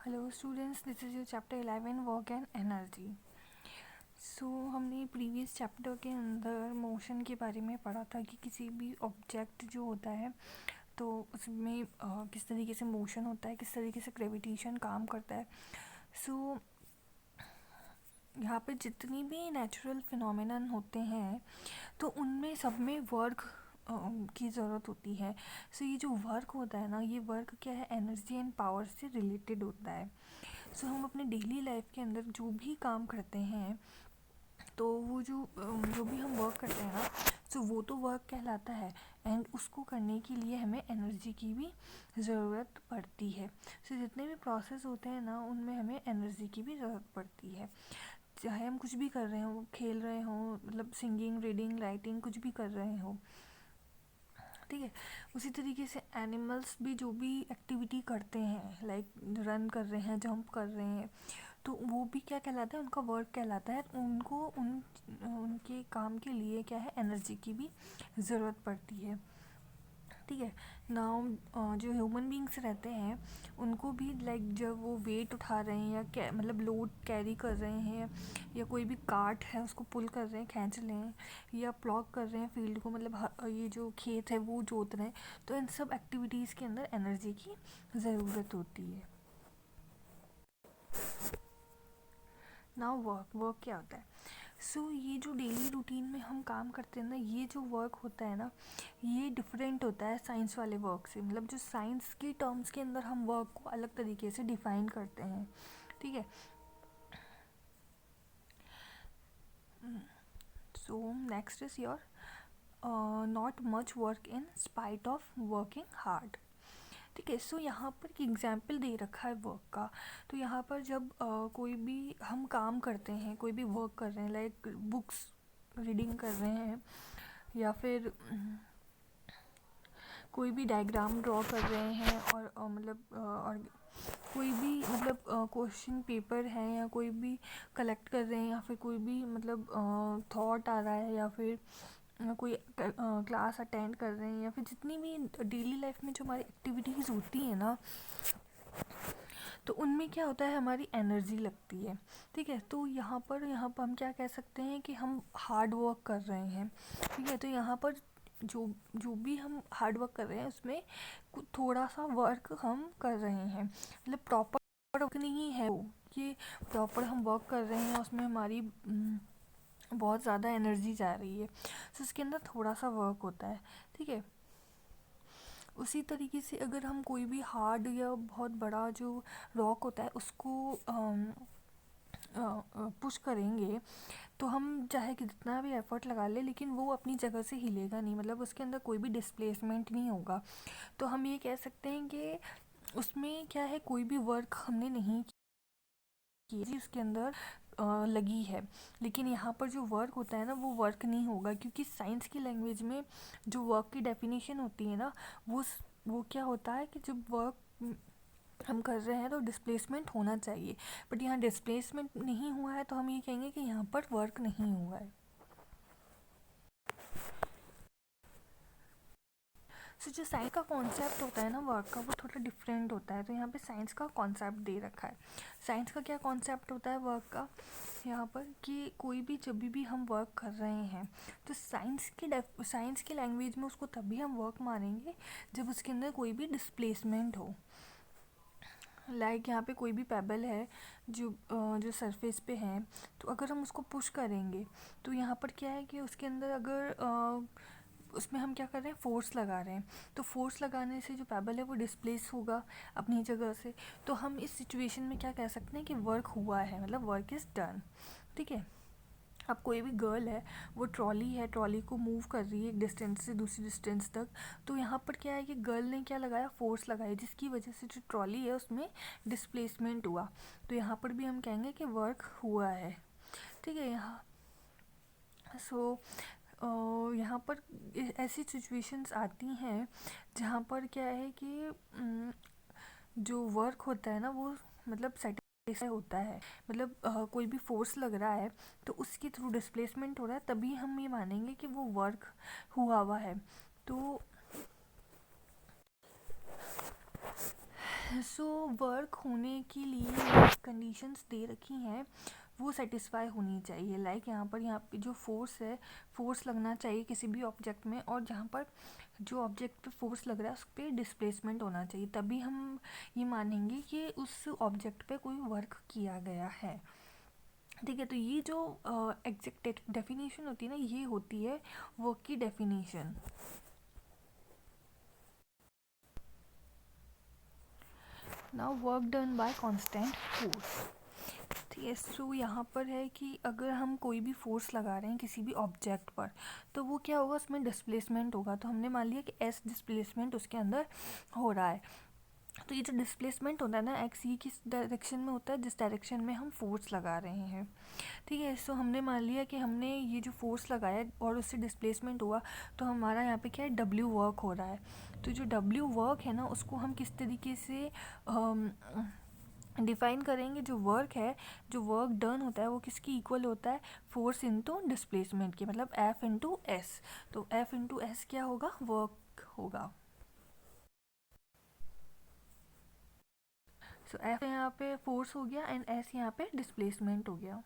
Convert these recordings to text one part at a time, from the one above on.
Hello students, this is your chapter 11 work and energy. So हमने previous chapter के अंदर motion के बारे में पढ़ा था कि किसी भी ऑब्जेक्ट जो होता है तो उसमें किस तरीके से मोशन होता है, किस तरीके से ग्रेविटेशन काम करता है। सो यहाँ पे जितनी भी नेचुरल फिनोमेनन होते हैं तो उनमें सब में वर्क की ज़रूरत होती है। सो ये जो वर्क होता है ना, ये वर्क क्या है, एनर्जी एंड पावर से रिलेटेड होता है। सो हम अपने डेली लाइफ के अंदर जो भी काम करते हैं तो वो जो भी हम वर्क करते हैं ना, सो वो तो वर्क कहलाता है। एंड उसको करने के लिए हमें एनर्जी की भी ज़रूरत पड़ती है। सो जितने भी प्रोसेस होते हैं ना, उनमें हमें एनर्जी की भी ज़रूरत पड़ती है। चाहे हम कुछ भी कर रहे हो, खेल रहे हो, मतलब सिंगिंग, रीडिंग, राइटिंग, कुछ भी कर रहे हो, ठीक है। उसी तरीके से एनिमल्स भी जो भी एक्टिविटी करते हैं, लाइक रन कर रहे हैं, जंप कर रहे हैं, तो वो भी क्या कहलाता है, उनका वर्क कहलाता है। उनको उनके काम के लिए क्या है, एनर्जी की भी ज़रूरत पड़ती है, ठीक है। नाउ जो ह्यूमन बींग्स रहते हैं उनको भी लाइक जब वो वेट उठा रहे हैं या मतलब लोड कैरी कर रहे हैं, या कोई भी कार्ट है उसको पुल कर रहे हैं, खींच रहे हैं, या प्लॉग कर रहे हैं फील्ड को, मतलब ये जो खेत है वो जोत रहे हैं, तो इन सब एक्टिविटीज़ के अंदर एनर्जी की ज़रूरत होती है। नाउ वर्क क्या होता है। सो ये जो डेली रूटीन में हम काम करते हैं ना, ये जो वर्क होता है ना, ये डिफरेंट होता है साइंस वाले वर्क से। मतलब जो साइंस के टर्म्स के अंदर हम वर्क को अलग तरीके से डिफाइन करते हैं, ठीक है। So next is your not much work in spite of working hard, ठीक है। सो यहाँ पर एक एग्जाम्पल दे रखा है वर्क का। तो यहाँ पर जब कोई भी हम काम करते हैं, कोई भी वर्क कर रहे हैं, लाइक बुक्स रीडिंग कर रहे हैं, या फिर कोई भी डायग्राम ड्रॉ कर रहे हैं, और और कोई भी मतलब क्वेश्चन पेपर है, या कोई भी कलेक्ट कर रहे हैं, या फिर कोई भी मतलब थॉट आ रहा है, या फिर कोई क्लास अटेंड कर रहे हैं, या फिर जितनी भी डेली लाइफ में जो हमारी एक्टिविटीज़ होती हैं ना, तो उनमें क्या होता है, हमारी एनर्जी लगती है, ठीक है। तो यहाँ पर हम क्या कह सकते हैं कि हम हार्ड वर्क कर रहे हैं, ठीक है। तो यहाँ पर जो जो भी हम हार्ड वर्क कर रहे हैं उसमें थोड़ा सा वर्क हम कर रहे हैं, मतलब प्रॉपर वर्क नहीं है वो, ये प्रॉपर हम वर्क कर रहे हैं, उसमें हमारी बहुत ज़्यादा एनर्जी जा रही है, तो उसके अंदर थोड़ा सा वर्क होता है, ठीक है। उसी तरीके से अगर हम कोई भी हार्ड या बहुत बड़ा जो रॉक होता है उसको पुश करेंगे, तो हम चाहे कितना भी एफर्ट लगा ले, लेकिन वो अपनी जगह से हिलेगा नहीं, मतलब उसके अंदर कोई भी डिस्प्लेसमेंट नहीं होगा। तो हम ये कह सकते हैं कि उसमें क्या है, कोई भी वर्क हमने नहीं किया, उसके अंदर लगी है। लेकिन यहाँ पर जो वर्क होता है ना, वो वर्क नहीं होगा, क्योंकि साइंस की लैंग्वेज में जो वर्क की डेफिनेशन होती है ना, वो क्या होता है कि जब वर्क हम कर रहे हैं तो डिस्प्लेसमेंट होना चाहिए, बट यहाँ डिस्प्लेसमेंट नहीं हुआ है, तो हम ये कहेंगे कि यहाँ पर वर्क नहीं हुआ है। सो जो साइंस का कॉन्सेप्ट होता है ना वर्क का, वो थोड़ा डिफरेंट होता है। तो यहाँ पे साइंस का कॉन्सेप्ट दे रखा है। साइंस का क्या कॉन्सेप्ट होता है वर्क का, यहाँ पर कि कोई भी जब भी हम वर्क कर रहे हैं, तो साइंस की लैंग्वेज में उसको तभी हम वर्क मानेंगे जब उसके अंदर कोई भी डिस्प्लेसमेंट हो। लाइक यहाँ पे कोई भी पेबल है जो सरफेस पे है, तो अगर हम उसको पुश करेंगे, तो यहाँ पर क्या है कि उसके अंदर अगर उसमें हम क्या कर रहे हैं, फोर्स लगा रहे हैं, तो फोर्स लगाने से जो पेबल है वो डिस्प्लेस होगा अपनी जगह से। तो हम इस सिचुएशन में क्या कह सकते हैं कि वर्क हुआ है, मतलब वर्क इज़ डन, ठीक है। अब कोई भी गर्ल है, वो ट्रॉली को मूव कर रही है एक डिस्टेंस से दूसरी डिस्टेंस तक, तो यहाँ पर क्या है कि गर्ल ने क्या लगाया, फोर्स लगाया, जिसकी वजह से जो ट्रॉली है उसमें डिस्प्लेसमेंट हुआ। तो यहाँ पर भी हम कहेंगे कि वर्क हुआ है, ठीक है। सो यहाँ पर ऐसी सिचुएशंस आती हैं जहाँ पर क्या है कि जो वर्क होता है ना, वो मतलब सेटिस्फाई होता है, मतलब कोई भी फोर्स लग रहा है तो उसके थ्रू डिस्प्लेसमेंट हो रहा है, तभी हम ये मानेंगे कि वो वर्क हुआ है। तो सो वर्क होने के लिए कंडीशंस दे रखी हैं वो सेटिस्फाई होनी चाहिए। लाइक यहाँ पे जो फोर्स है, फोर्स लगना चाहिए किसी भी ऑब्जेक्ट में, और जहाँ पर जो ऑब्जेक्ट पे फोर्स लग रहा है उस पर डिस्प्लेसमेंट होना चाहिए, तभी हम ये मानेंगे कि उस ऑब्जेक्ट पे कोई वर्क किया गया है। ठीक है, तो ये जो एग्जैक्ट डेफिनेशन होती है ना, ये होती है वर्क की definition. Now work done by constant force. ठीक है, सो यहाँ पर है कि अगर हम कोई भी फोर्स लगा रहे हैं किसी भी ऑब्जेक्ट पर, तो वो क्या होगा, उसमें डिस्प्लेसमेंट होगा। तो हमने मान लिया कि एस डिस्प्लेसमेंट उसके अंदर हो रहा है। तो ये जो डिस्प्लेसमेंट होता है ना, एक्स, ये किस डायरेक्शन में होता है, जिस डायरेक्शन में हम फोर्स लगा रहे हैं। ठीक है, सो हमने मान लिया कि हमने ये जो फोर्स लगाया और उससे डिस्प्लेसमेंट हुआ, तो हमारा यहाँ पे क्या है, डब्ल्यू वर्क हो रहा है। तो जो डब्ल्यू वर्क है ना, उसको हम किस तरीके से डिफाइन करेंगे। जो वर्क है, जो वर्क डन होता है, वो किसकी इक्वल होता है, फोर्स इंटू डिस्प्लेसमेंट की, मतलब एफ इंटू एस। तो एफ इंटू एस क्या होगा, वर्क होगा। सो एफ यहाँ पे फोर्स हो गया एंड एस यहाँ पे डिस्प्लेसमेंट हो गया।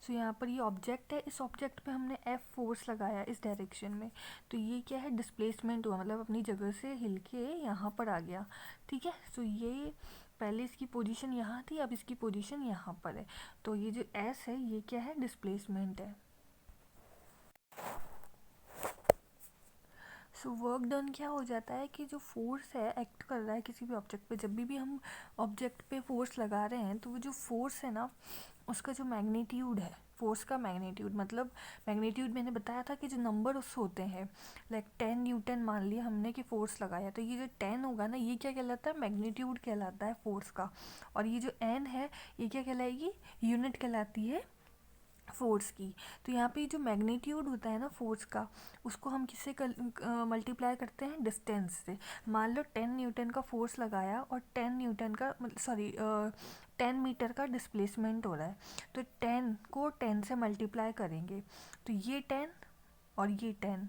सो यहाँ पर ये ऑब्जेक्ट है, इस ऑब्जेक्ट पे हमने एफ फोर्स लगाया इस डायरेक्शन में, तो ये क्या है, डिस्प्लेसमेंट हुआ, मतलब अपनी जगह से हिल के यहाँ पर आ गया। ठीक है, सो ये पहले इसकी पोजीशन यहाँ थी, अब इसकी पोजीशन यहाँ पर है। तो ये जो एस है, ये क्या है, डिस्प्लेसमेंट है। सो वर्क डन क्या हो जाता है कि जो फोर्स है एक्ट कर रहा है किसी भी ऑब्जेक्ट पे, जब भी हम ऑब्जेक्ट पे फोर्स लगा रहे हैं, तो वो जो फोर्स है ना, उसका जो मैग्नीट्यूड है, फोर्स का मैग्नीट्यूड, मतलब मैग्नीट्यूड मैंने बताया था कि जो नंबर उस होते हैं, लाइक 10 न्यूटन मान लिया हमने कि फोर्स लगाया, तो ये जो 10 होगा ना, ये क्या कहलाता है, मैग्नीट्यूड कहलाता है फोर्स का। और ये जो n है, ये क्या कहलाएगी, यूनिट कहलाती है फोर्स की। तो यहाँ पे जो मैग्नीट्यूड होता है ना फोर्स का, उसको हम किससे मल्टीप्लाई करते हैं, डिस्टेंस से। मान लो 10 न्यूटन का फोर्स लगाया और 10 न्यूटन का, सॉरी 10 मीटर का डिस्प्लेसमेंट हो रहा है, तो 10 को 10 से मल्टीप्लाई करेंगे, तो ये 10 और ये 10,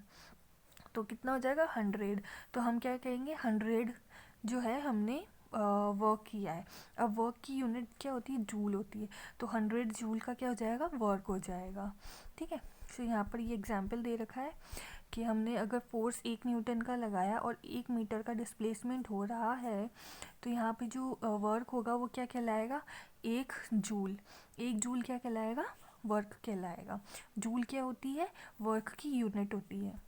तो कितना हो जाएगा, 100। तो हम क्या कहेंगे, 100 जो है हमने वर्क किया है। अब वर्क की यूनिट क्या होती है, जूल होती है, तो 100 जूल का क्या हो जाएगा, वर्क हो जाएगा। ठीक है, तो यहाँ पर ये एग्जांपल दे रखा है कि हमने अगर फोर्स 1 न्यूटन का लगाया और 1 मीटर का डिस्प्लेसमेंट हो रहा है, तो यहाँ पे जो वर्क होगा वो क्या कहलाएगा, 1 जूल। 1 जूल क्या कहलाएगा, वर्क कहलाएगा। जूल क्या होती है, वर्क की यूनिट होती है।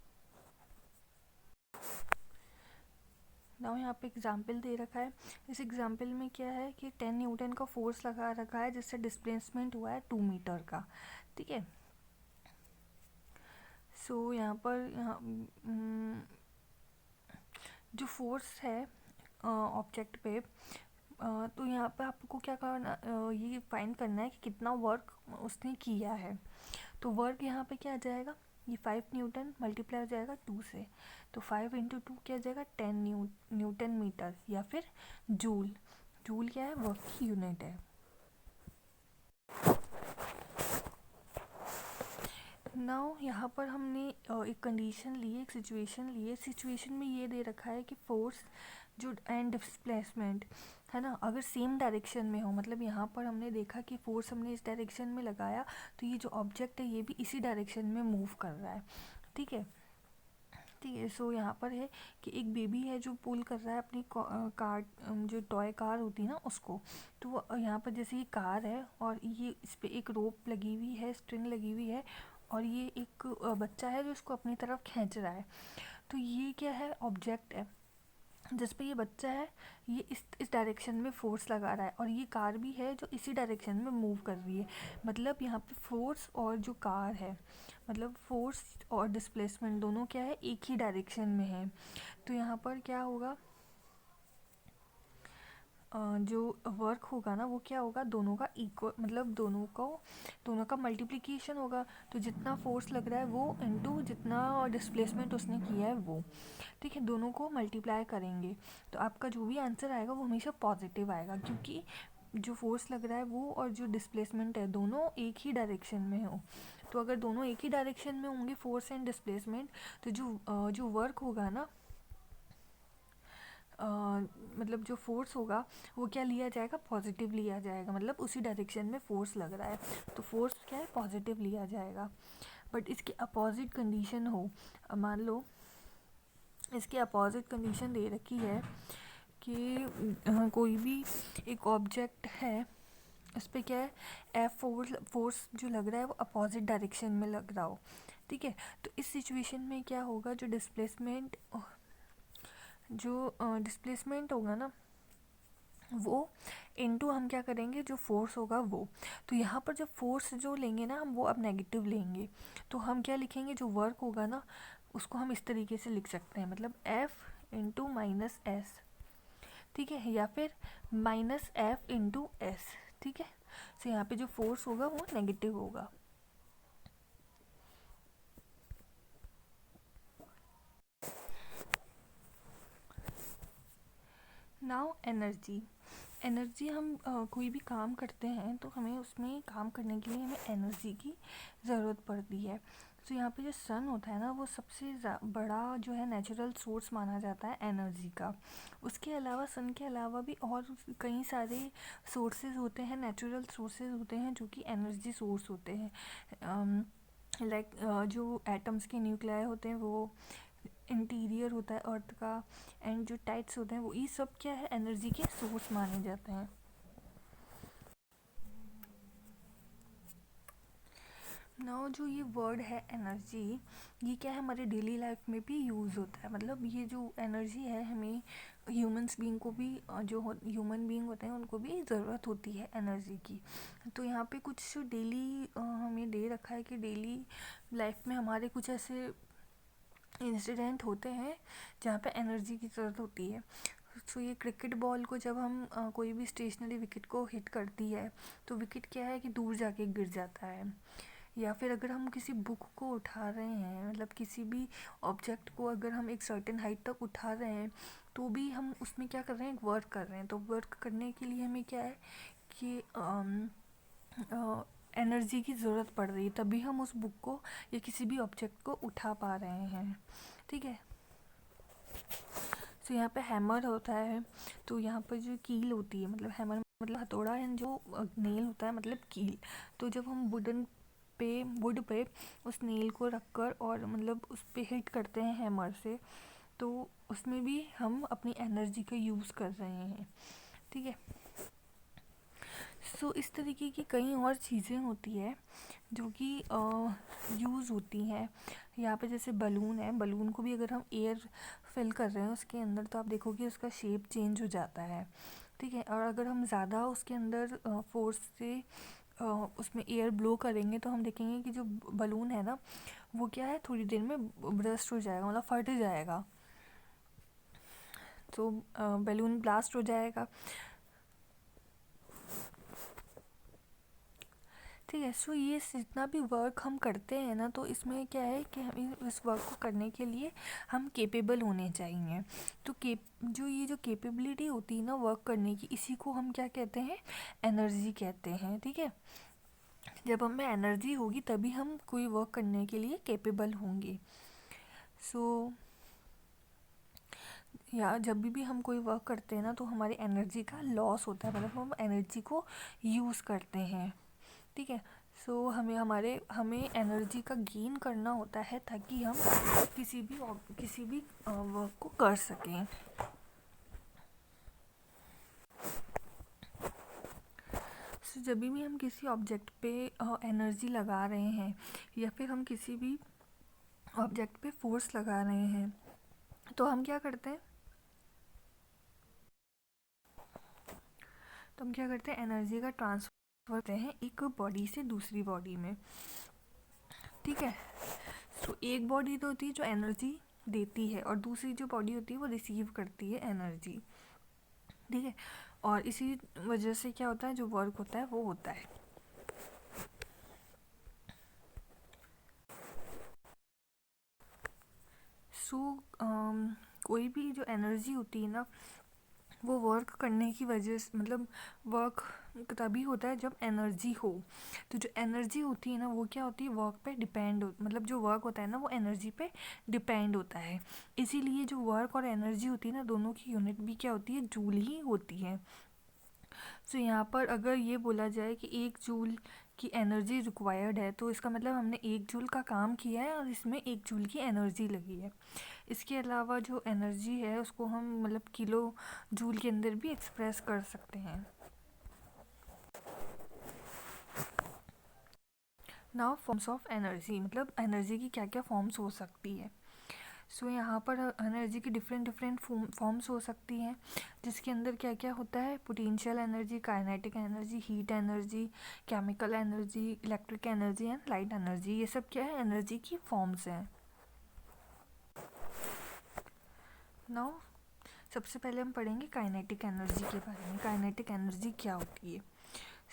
नाउ यहाँ पे एग्जाम्पल दे रखा है। इस एग्जाम्पल में क्या है कि 10 न्यूटन का फोर्स लगा रखा है, जिससे डिस्प्लेसमेंट हुआ है 2 मीटर का। ठीक है, सो यहाँ पर जो फोर्स है ऑब्जेक्ट पे, तो यहाँ पे आपको क्या करना, ये फाइंड करना है कि कितना वर्क उसने किया है। तो वर्क यहाँ पे क्या आ जाएगा, ये 5 न्यूटन मल्टीप्लाई हो जाएगा 2 से, तो 5 इंटू 2 क्या आ जाएगा, 10 न्यूटन मीटर, या फिर जूल। जूल क्या है, वर्क की यूनिट है। नाउ यहाँ पर हमने एक कंडीशन ली है, एक सिचुएशन ली है। सिचुएशन में ये दे रखा है कि फोर्स जो एंड डिस्प्लेसमेंट है ना, अगर सेम डायरेक्शन में हो, मतलब यहाँ पर हमने देखा कि फोर्स हमने इस डायरेक्शन में लगाया, तो ये जो ऑब्जेक्ट है ये भी इसी डायरेक्शन में मूव कर रहा है। ठीक है, ठीक है, सो यहाँ पर है कि एक बेबी है जो पुल कर रहा है अपनी कार, जो टॉय कार होती है ना उसको। तो यहाँ पर जैसे ये कार है और ये इस पर एक रोप लगी हुई है, स्ट्रिंग लगी हुई है, और ये एक बच्चा है जो इसको अपनी तरफ खींच रहा है। तो ये क्या है, ऑब्जेक्ट है जिस पे ये बच्चा है, ये इस डायरेक्शन में फोर्स लगा रहा है, और ये कार भी है जो इसी डायरेक्शन में मूव कर रही है। मतलब यहाँ पे फोर्स और जो कार है, मतलब फोर्स और डिस्प्लेसमेंट दोनों क्या है, एक ही डायरेक्शन में है। तो यहाँ पर क्या होगा, जो वर्क होगा ना वो क्या होगा, दोनों का इक्वल, मतलब दोनों का मल्टीप्लिकेशन होगा। तो जितना फोर्स लग रहा है वो इनटू जितना डिस्प्लेसमेंट उसने किया है वो। ठीक है, दोनों को मल्टीप्लाई करेंगे, तो आपका जो भी आंसर आएगा वो हमेशा पॉजिटिव आएगा, क्योंकि जो फोर्स लग रहा है वो और जो डिस्प्लेसमेंट है दोनों एक ही डायरेक्शन में हो। तो अगर दोनों एक ही डायरेक्शन में होंगे, फोर्स एंड डिस्प्लेसमेंट, तो जो वर्क होगा ना, मतलब जो फोर्स होगा वो क्या लिया जाएगा, पॉजिटिव लिया जाएगा, मतलब उसी डायरेक्शन में फोर्स लग रहा है तो फोर्स क्या है, पॉजिटिव लिया जाएगा। बट इसकी अपोजिट कंडीशन हो, मान लो इसकी अपोजिट कंडीशन दे रखी है कि कोई भी एक ऑब्जेक्ट है, उस पर क्या है, एफ फोर्स जो लग रहा है वो अपोजिट डायरेक्शन में लग रहा हो, ठीक है। तो इस सिचुएशन में क्या होगा, जो डिस्प्लेसमेंट होगा ना वो इनटू हम क्या करेंगे, जो फोर्स होगा वो, तो यहाँ पर जो फोर्स जो लेंगे ना हम, वो अब नेगेटिव लेंगे, तो हम क्या लिखेंगे, जो वर्क होगा ना उसको हम इस तरीके से लिख सकते हैं, मतलब एफ इंटू माइनस एस, ठीक है, या फिर माइनस एफ इंटू एस, ठीक है। तो यहाँ पे जो फोर्स होगा वो नेगेटिव होगा। नाउ एनर्जी, एनर्जी हम कोई भी काम करते हैं तो हमें उसमें काम करने के लिए हमें एनर्जी की ज़रूरत पड़ती है। तो यहाँ पे जो सन होता है ना वो सबसे बड़ा जो है नेचुरल सोर्स माना जाता है एनर्जी का। उसके अलावा सन के अलावा भी और कई सारे सोर्सेज होते हैं, नेचुरल सोर्सेज होते हैं जो कि एनर्जी सोर्स होते हैं। लाइक जो एटम्स के न्यूक्लियाई होते हैं वो इंटीरियर होता है अर्थ का, एंड जो टाइट्स होते हैं वो, ये सब क्या है, एनर्जी के सोर्स माने जाते हैं। नाउ जो ये वर्ड है एनर्जी, ये क्या है, हमारे डेली लाइफ में भी यूज़ होता है, मतलब ये जो एनर्जी है हमें ह्यूमंस बीइंग को भी, जो ह्यूमन बीइंग होते हैं उनको भी ज़रूरत होती है एनर्जी की। तो यहाँ पे कुछ डेली हमें दे रखा है कि डेली लाइफ में हमारे कुछ ऐसे इंसिडेंट होते हैं जहाँ पे एनर्जी की ज़रूरत होती है। तो ये क्रिकेट बॉल को जब हम कोई भी स्टेशनरी विकेट को हिट करती है तो विकेट क्या है कि दूर जाके गिर जाता है। या फिर अगर हम किसी बुक को उठा रहे हैं, मतलब किसी भी ऑब्जेक्ट को अगर हम एक सर्टेन हाइट तक उठा रहे हैं तो भी हम उसमें क्या कर रहे हैं, एक वर्क कर रहे हैं। तो वर्क करने के लिए हमें क्या है कि एनर्जी की ज़रूरत पड़ रही है, तभी हम उस बुक को या किसी भी ऑब्जेक्ट को उठा पा रहे हैं, ठीक है। तो यहाँ पे हैमर होता है, तो यहाँ पर जो कील होती है, मतलब हैमर मतलब हथौड़ा, एंड जो नेल होता है मतलब कील। तो जब हम वुड पे उस नेल को रखकर और मतलब उस पे हिट करते हैं हैमर से, तो उसमें भी हम अपनी एनर्जी का यूज़ कर रहे हैं, ठीक है। सो इस तरीके की कई और चीज़ें होती है जो कि यूज़ होती हैं। यहाँ पे जैसे बलून है, बलून को भी अगर हम एयर फिल कर रहे हैं उसके अंदर तो आप देखोगे उसका शेप चेंज हो जाता है, ठीक है। और अगर हम ज़्यादा उसके अंदर फोर्स से उसमें एयर ब्लो करेंगे तो हम देखेंगे कि जो बलून है ना वो क्या है, थोड़ी देर में ब्रस्ट हो जाएगा, मतलब फट जाएगा, तो बलून ब्लास्ट हो जाएगा, ठीक है। सो ये जितना भी वर्क हम करते हैं ना, तो इसमें क्या है कि हम इस वर्क को करने के लिए हम केपेबल होने चाहिए। तो जो ये जो केपेबिलिटी होती है ना वर्क करने की, इसी को हम क्या कहते हैं, एनर्जी कहते हैं, ठीक है। जब हमें एनर्जी होगी तभी हम कोई वर्क करने के लिए केपेबल होंगे। सो या जब भी हम कोई वर्क करते हैं ना तो हमारी एनर्जी का लॉस होता है, मतलब हम एनर्जी को यूज़ करते हैं, ठीक है। सो हमें एनर्जी का गेन करना होता है ताकि हम किसी भी वर्क को कर सकें। सो जब भी हम किसी ऑब्जेक्ट पे एनर्जी लगा रहे हैं या फिर हम किसी भी ऑब्जेक्ट पे फोर्स लगा रहे हैं तो हम क्या करते हैं, एनर्जी का ट्रांसफ़र करते हैं एक बॉडी से दूसरी बॉडी में, ठीक है। तो एक बॉडी तो होती है जो एनर्जी देती है और दूसरी जो बॉडी होती है वो रिसीव करती है एनर्जी, ठीक है। और इसी वजह से क्या होता है, जो वर्क होता है वो होता है। सो कोई भी जो एनर्जी होती है ना वो वर्क करने की वजह से मतलब वर्क तभी होता है जब एनर्जी हो। तो जो एनर्जी होती है ना वो क्या होती है, वर्क पे डिपेंड हो, मतलब जो वर्क होता है ना वो एनर्जी पे डिपेंड होता है। इसीलिए जो वर्क और एनर्जी होती है ना दोनों की यूनिट भी क्या होती है, जूल ही होती है। सो यहाँ पर अगर ये बोला जाए कि 1 जूल की एनर्जी रिक्वायर्ड है तो इसका मतलब हमने 1 जूल का काम किया है और इसमें 1 जूल की एनर्जी लगी है। इसके अलावा जो एनर्जी है उसको हम मतलब किलो जूल के अंदर भी एक्सप्रेस कर सकते हैं। नाउ फॉर्म्स ऑफ एनर्जी, मतलब एनर्जी की क्या क्या फॉर्म्स हो सकती है। सो यहाँ पर एनर्जी की डिफरेंट डिफरेंट फॉर्म्स हो सकती हैं, जिसके अंदर क्या क्या होता है, potential energy, kinetic energy, heat energy, chemical energy, electric energy and light energy. ये सब क्या है, एनर्जी की फॉर्म्स हैं। नाउ सबसे पहले हम पढ़ेंगे काइनेटिक एनर्जी के बारे में। काइनेटिक एनर्जी क्या होती है।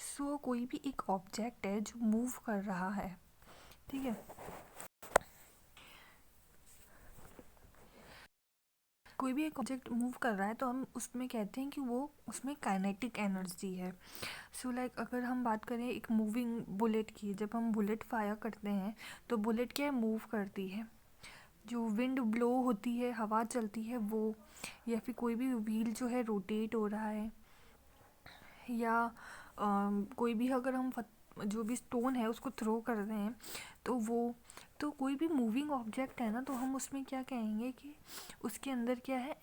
सो कोई भी एक ऑब्जेक्ट है जो मूव कर रहा है, ठीक है, कोई भी एक ऑब्जेक्ट मूव कर रहा है तो हम उसमें कहते हैं कि वो उसमें काइनेटिक एनर्जी है। सो लाइक अगर हम बात करें एक मूविंग बुलेट की, जब हम बुलेट फायर करते हैं तो बुलेट क्या है, मूव करती है। जो विंड ब्लो होती है, हवा चलती है वो, या फिर कोई भी व्हील जो है रोटेट हो रहा है, या कोई भी अगर हम जो भी स्टोन है उसको थ्रो कर रहे हैं तो वो, तो कोई भी मूविंग ऑब्जेक्ट है ना तो हम उसमें क्या कहेंगे कि उसके अंदर क्या है,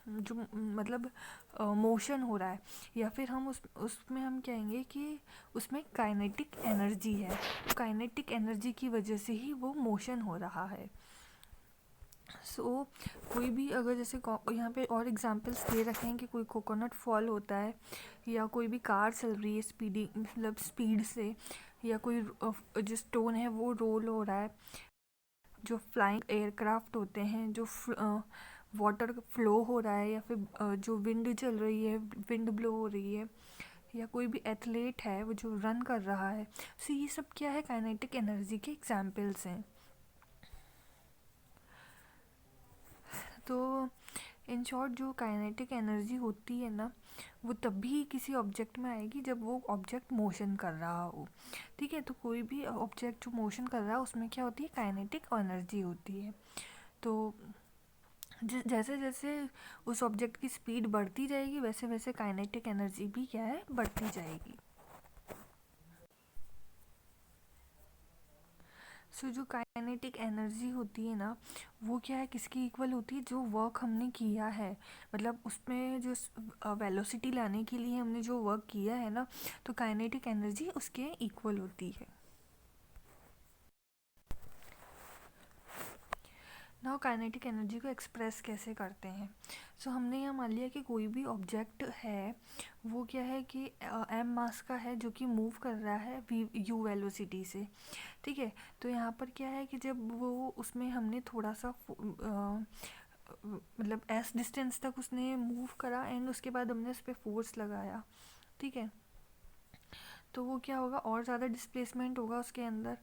जो मतलब मोशन हो रहा है, या फिर हम उसमें हम कहेंगे कि उसमें काइनेटिक एनर्जी है। काइनेटिक एनर्जी की वजह से ही वो मोशन हो रहा है। सो कोई भी अगर जैसे यहाँ पे और एग्जांपल्स दे रखे हैं कि कोई कोकोनट फॉल होता है, या कोई भी कार चल रही है स्पीडी मतलब स्पीड से, या कोई जो स्टोन है वो रोल हो रहा है, जो फ्लाइंग एयरक्राफ्ट होते हैं, जो वाटर फ्लो हो रहा है, या फिर जो विंड चल रही है, विंड ब्लो हो रही है, या कोई भी एथलीट है वो जो रन कर रहा है। सो ये सब क्या है, काइनेटिक एनर्जी के एग्जांपल्स हैं। तो इन शॉर्ट जो काइनेटिक एनर्जी होती है ना वो तभी किसी ऑब्जेक्ट में आएगी जब वो ऑब्जेक्ट मोशन कर रहा हो, ठीक है। तो कोई भी ऑब्जेक्ट जो मोशन कर रहा है उसमें क्या होती है, काइनेटिक एनर्जी होती है। तो जैसे जैसे उस ऑब्जेक्ट की स्पीड बढ़ती जाएगी वैसे वैसे काइनेटिक एनर्जी भी क्या है, बढ़ती जाएगी। सो जो काइनेटिक एनर्जी होती है ना वो क्या है, किसकी इक्वल होती है, जो वर्क हमने किया है, मतलब उसमें जो वेलोसिटी लाने के लिए हमने जो वर्क किया है ना, तो काइनेटिक एनर्जी उसके इक्वल होती है। नाउ काइनेटिक एनर्जी को एक्सप्रेस कैसे करते हैं। सो हमने यहाँ मान लिया कि कोई भी ऑब्जेक्ट है वो क्या है कि एम मास का है जो कि मूव कर रहा है वी यू वेलोसिटी से, ठीक है। तो यहाँ पर क्या है कि जब वो उसमें हमने थोड़ा सा मतलब एस डिस्टेंस तक उसने मूव करा एंड उसके बाद हमने उस पर फोर्स लगाया, ठीक है, तो वो क्या होगा, और ज़्यादा डिस्प्लेसमेंट होगा उसके अंदर।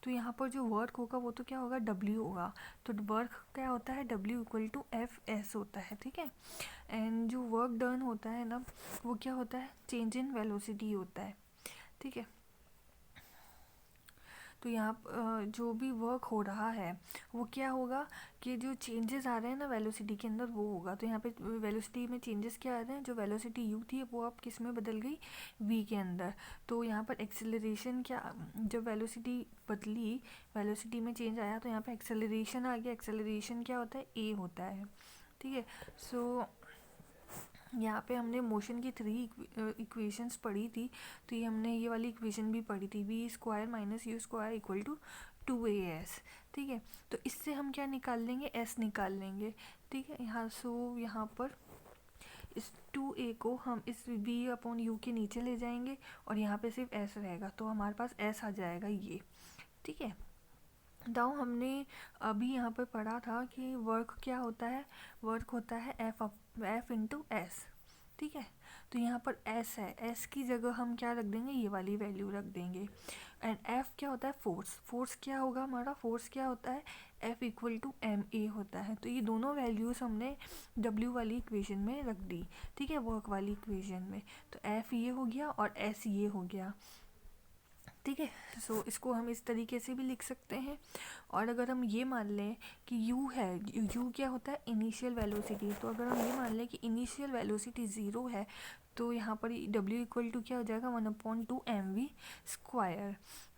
तो यहाँ पर जो वर्क होगा वो तो क्या होगा, डब्ल्यू होगा। तो वर्क क्या होता है, W equal to F S होता है, ठीक है। एंड जो वर्क डन होता है ना वो क्या होता है, चेंज इन वेलोसिटी होता है, ठीक है। तो यहाँ जो भी वर्क हो रहा है वो क्या होगा कि जो चेंजेस आ रहे हैं ना वेलोसिटी के अंदर वो होगा। तो यहाँ पे वेलोसिटी में चेंजेस क्या आ रहे हैं, जो वेलोसिटी यू थी वो अब किस में बदल गई, वी के अंदर। तो यहाँ पर एक्सेलरेशन क्या, जब वेलोसिटी बदली, वेलोसिटी में चेंज आया तो यहाँ पे एक्सेलरेशन आ गया। एक्सेलरेशन क्या होता है, ए होता है, ठीक है। सो यहाँ पे हमने मोशन की 3 इक्वेशंस पढ़ी थी, तो ये हमने ये वाली इक्वेशन भी पढ़ी थी, V square minus U square equal to 2as, ठीक है। तो इससे हम क्या निकाल लेंगे, s निकाल लेंगे, ठीक है। यहाँ सो यहाँ पर इस 2a को हम इस v अपॉन u के नीचे ले जाएंगे और यहाँ पे सिर्फ s रहेगा, तो हमारे पास s आ जाएगा ये, ठीक है। दाऊ हमने अभी यहाँ पर पढ़ा था कि वर्क क्या होता है, वर्क होता है एफ इंटू एस, ठीक है। तो यहाँ पर एस है, एस की जगह हम क्या रख देंगे, ये वाली वैल्यू रख देंगे। एंड एफ क्या होता है, फोर्स, फोर्स क्या होगा हमारा, फोर्स क्या होता है, F equal to M A होता है। तो ये दोनों वैल्यूज़ हमने डब्ल्यू वाली इक्वेशन में रख दी, ठीक है, वर्क वाली इक्वेशन में। तो एफ ये हो गया और एस ये हो गया, ठीक है। सो इसको हम इस तरीके से भी लिख सकते हैं। और अगर हम ये मान लें कि u है, u क्या होता है, इनिशियल वेलोसिटी, तो अगर हम ये मान लें कि इनिशियल वेलोसिटी 0 है, तो यहाँ पर w इक्वल टू क्या हो जाएगा, 1/2mv²।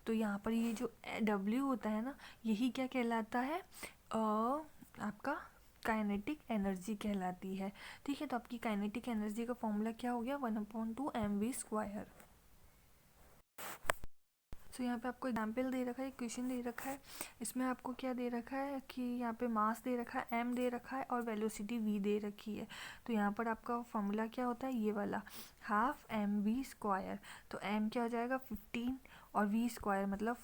तो यहाँ पर ये जो w होता है ना, यही क्या कहलाता है, आपका काइनेटिक एनर्जी कहलाती है, ठीक है। तो आपकी काइनेटिक एनर्जी का फॉर्मूला क्या हो गया, 1/2mv²। सो यहाँ पे आपको एग्जाम्पल दे रखा है, क्वेश्चन दे रखा है। इसमें आपको क्या दे रखा है कि यहाँ पे मास दे रखा है, m दे रखा है और वेलोसिटी v दे रखी है। तो यहाँ पर आपका फॉर्मूला क्या होता है, ये वाला 1/2mv²। तो m क्या हो जाएगा 15 और v² मतलब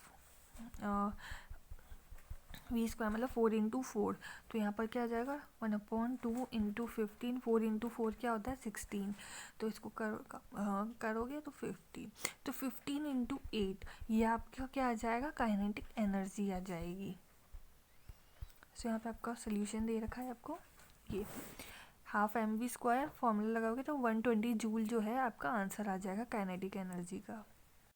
v² मतलब 4×4। तो यहाँ पर क्या आ जाएगा 1/2 × 15, 4×4 क्या होता है 16। तो इसको करोगे तो 50, तो 15×8 ये आपका क्या आ जाएगा, काइनेटिक एनर्जी आ जाएगी। सो यहाँ पे आपका सोल्यूशन दे रखा है आपको, ये 1/2mv², फॉर्मूला लगाओगे तो 120 जूल जो है आपका आंसर आ जाएगा काइनेटिक एनर्जी का।